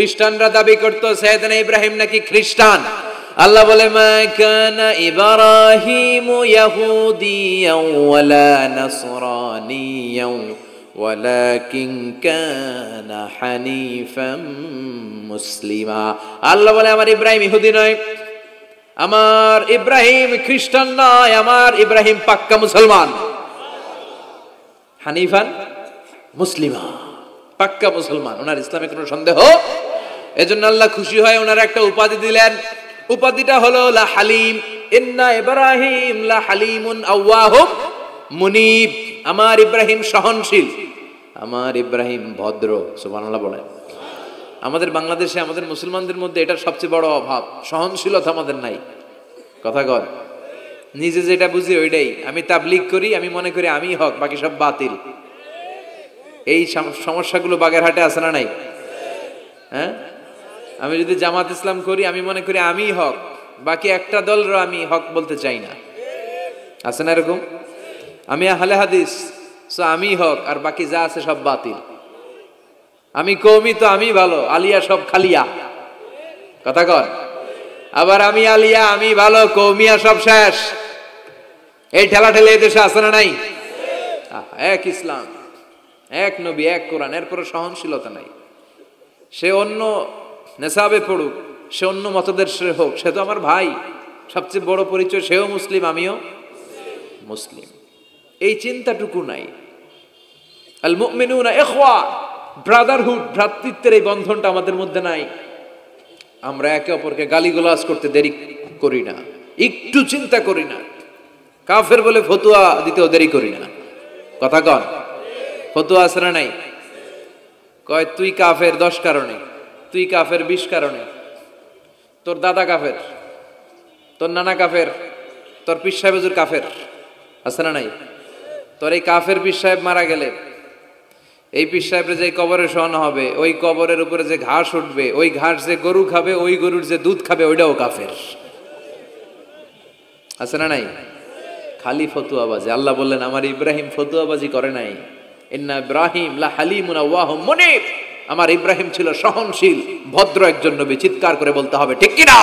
খ্রিস্টানরা দাবি করত সাইয়েদনা ইব্রাহিম নাকি খ্রিস্টান। আল্লাহ বলে মা কানা ইব্রাহিমু ইয়াহুদিয়াও ওয়ালা নাসরানিয়াও ওয়ালাকিন কানা হানিফাম মুসলিমা। আল্লাহ বলে আমার ইব্রাহিম ইহুদি নয়, আমার ইব্রাহিম খ্রিস্টান নয়, আমার ইব্রাহিম পাক্কা মুসলমান। হানিফান মুসলিমা, পাক্কা মুসলমান, ওনার ইসলামে কোনো সন্দেহ। এজন্য আল্লাহ খুশি হয় ওনার একটা উপাধি দিলেন, উপাধিটা হলো লা হালিম। ইন্না ইব্রাহিম লা হালিমুন আওয়াহুম মুনিব। আমার ইব্রাহিম সহনশীল, আমার ইব্রাহিম ভদ্র। সুবহানাল্লাহ বলেন। আমাদের বাংলাদেশে আমাদের মুসলমানদের মধ্যে এটার সবচেয়ে বড় অভাব, সহনশীলতা আমাদের নাই। কথা কর, নিজে যেটা বুঝি ওইটাই। আমি তাবলীগ করি, আমি মনে করি আমি হক, বাকি সব বাতিল। এই সমস্যাগুলো বাগেরহাটে আছে না নাই? হ্যাঁ, আমি যদি জামাত ইসলাম করি, আমি মনে করি আমি হক, বাকি একটা দলরও আমি হক বলতে চাই না। আছে না এরকম? আমি আহলে হাদিস, সো আমি হক, আর বাকি যা আছে সব বাতিল। আমি কওমি, তো আমি ভালো, আলিয়া সব খালিয়া। কথা কর। আবার আমি আলিয়া, আমি ভালো, কওমিয়া সব শেষ। এই ঠেলা ঠেলে এই দেশে আছে না নাই? এক ইসলাম, এক নবী, এক কোরআন, এরপরে সহনশীলতা নাই। সে অন্য নেশাবে পড়ুক, সে অন্য মতদর্শে হোক, সে তো আমার ভাই। সবচেয়ে বড় পরিচয় সেও মুসলিম, আমিও মুসলিম। এই চিন্তাটুকু নাই। আল মুমিনুনা ইখওয়া, ব্রাদারহুড, ভ্রাতৃত্বের এই বন্ধনটা আমাদের মধ্যে নাই। আমরা একে অপরকে গালিগালাজ করতে দেরি করি না, একটু চিন্তা করি না। কাফের বলে ফতুয়া দিতেও দেরি করি না। কথা কন, ফতুয়া আছে না নাই? কয় তুই কাফের 10 কারণে, তুই কাফের 20 কারণে, তোর দাদা কাফের, তোর নানা কাফের, তোর পীর সাহেব হুজুর কাফের। আছে না নাই? তোর এই কাফের পীর সাহেব মারা গেলে এই পীর সাহেবের যে কবরে শোয়ানো হবে, ওই কবরের উপরে যে ঘাস উঠবে, ওই ঘাস যে গরু খাবে, ওই গরুর যে দুধ খাবে, ওইটাও কাফের। আছে না নাই? খালি ফতুয়াবাজি। আল্লাহ বললেন আমার ইব্রাহিম ফতুয়াবাজি করে নাই। ইন্না ইব্রাহিম লা হালিমুন আওয়াহুম মুনিব। আমার ইব্রাহিম ছিল সহনশীল, ভদ্র একজন নবী। চিৎকার করে বলতে হবে ঠিক কি না?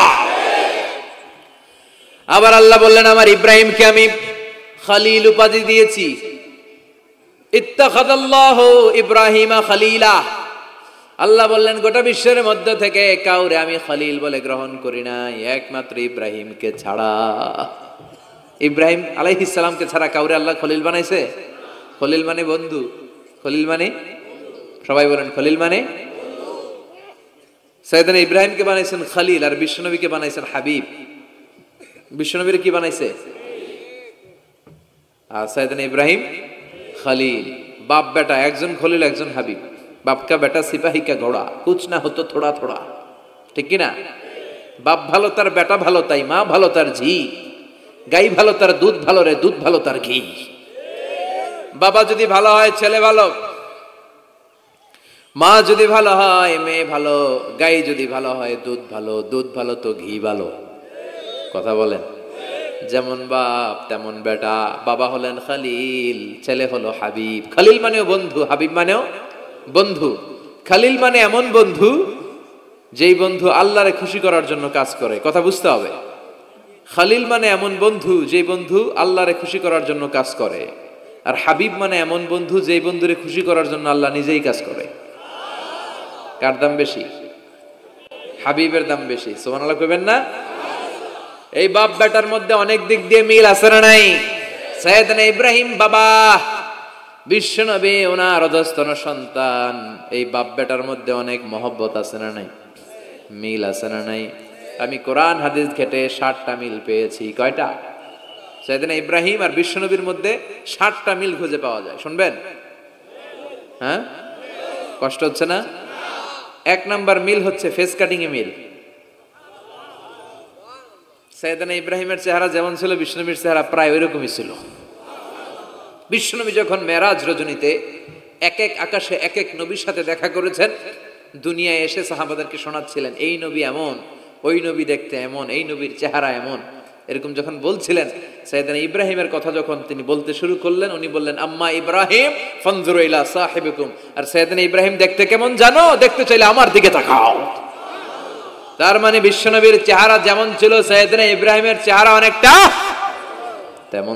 আবার আল্লাহ বললেন আমার ইব্রাহিমকে আমি খলিল উপাধি দিয়েছি। ইত্তাখাযাল্লাহু ইব্রাহিমা খলিলা। আল্লাহ বললেন গোটা বিশ্বের মধ্য থেকে কাউরে আমি খলিল বলে গ্রহণ করি নাই, একমাত্র ইব্রাহিমকে ছাড়া। ইব্রাহিম আলাইহিস সালামকে ছাড়া কাউরে আল্লাহ খলিল বানাইছে? খলিল মানে বন্ধু। খলিল মানে, সবাই বলেন খলিল মানে। সাইয়েদনা ইব্রাহিমকে বানাইছেন খলিল, আর বিশ্বনবীকে বানাইছেন হাবিব। বিশ্বনবীর কি বানাইছে? আর সাইয়েদনা ইব্রাহিম খলিল। বাপ বেটা, একজন খলিল একজন হাবিব। বাপ কা বেটা সিপাহী কা ঘোড়া, কুছ না হতো থোড়া থোড়া। ঠিক কি না? বাপ ভালো তার বেটা ভালো, তাই মা ভালো তার ঝি। গাই ভালো তার দুধ ভালো রে, দুধ ভালো তার ঘি। বাবা যদি ভালো হয় ছেলে ভালো, মা যদি ভালো হয় মেয়ে ভালো, গাই যদি ভালো হয় দুধ ভালো, দুধ ভালো তো ঘি ভালো। কথা বলেন। যেমন বাপ তেমন বেটা। বাবা হলেন খলিল, ছেলে হলো হাবিব। খলিল মানেও বন্ধু, হাবিব মানেও বন্ধু। খলিল মানে এমন বন্ধু যেই বন্ধু আল্লাহরে খুশি করার জন্য কাজ করে। কথা বুঝতে হবে। খলিল মানে এমন বন্ধু যেই বন্ধু আল্লাহরে খুশি করার জন্য কাজ করে। আর হাবিব মানে এমন বন্ধু যেই বন্ধুরে খুশি করার জন্য আল্লাহ নিজেই কাজ করে। কার দাম বেশি? হাবিবের দাম বেশি। সুবহানাল্লাহ কইবেন না? এই বাপ বেটার মধ্যে অনেক দিক দিয়ে মিল আছে না নাই? সাইয়েদনা ইব্রাহিম বাবা, বিশ্বনবী ওনার অধস্তন সন্তান। এই বাপ বেটার মধ্যে অনেক মহব্বত আছে না নাই? মিল আছে না নাই? আমি কোরআন হাদিস ঘেটে 60টা মিল পেয়েছি। কয়টা? সাইয়েদনা ইব্রাহিম আর বিশ্বনবীর মধ্যে 60টা মিল খুঁজে পাওয়া যায়। শুনবেন? হ্যাঁ, কষ্ট হচ্ছে না? 1 নাম্বার মিল হচ্ছে ফেস কাটিং এ মিল। সাইয়েদনা ইব্রাহিমের চেহারা যেমন ছিল, বিশ্বনবীর চেহারা প্রায় ওইরকমই ছিল। বিশ্বনবী যখন মেরাজ রজনীতে এক এক আকাশে এক এক নবীর সাথে দেখা করেছেন, দুনিয়ায় এসে সাহাবাদেরকে শোনাচ্ছিলেন এই নবী এমন, ওই নবী দেখতে এমন, এই নবীর চেহারা এমন। এরকম যখন বলছিলেন, সাইয়েদনা ইব্রাহিমের কথা যখন তিনি বলতে শুরু করলেন, উনি বললেন আম্মা ইব্রাহিম ফানজুরু ইলা সাহিবিকুম। আর সাইয়েদনা ইব্রাহিম দেখতে কেমন জানো? দেখতে চাইলে আমার দিকে তাকাও। তার মানে বিশ্বনবীর চেহারা যেমন ছিল, সাইয়েদনা ইব্রাহিমের চেহারা অনেকটা তেমন।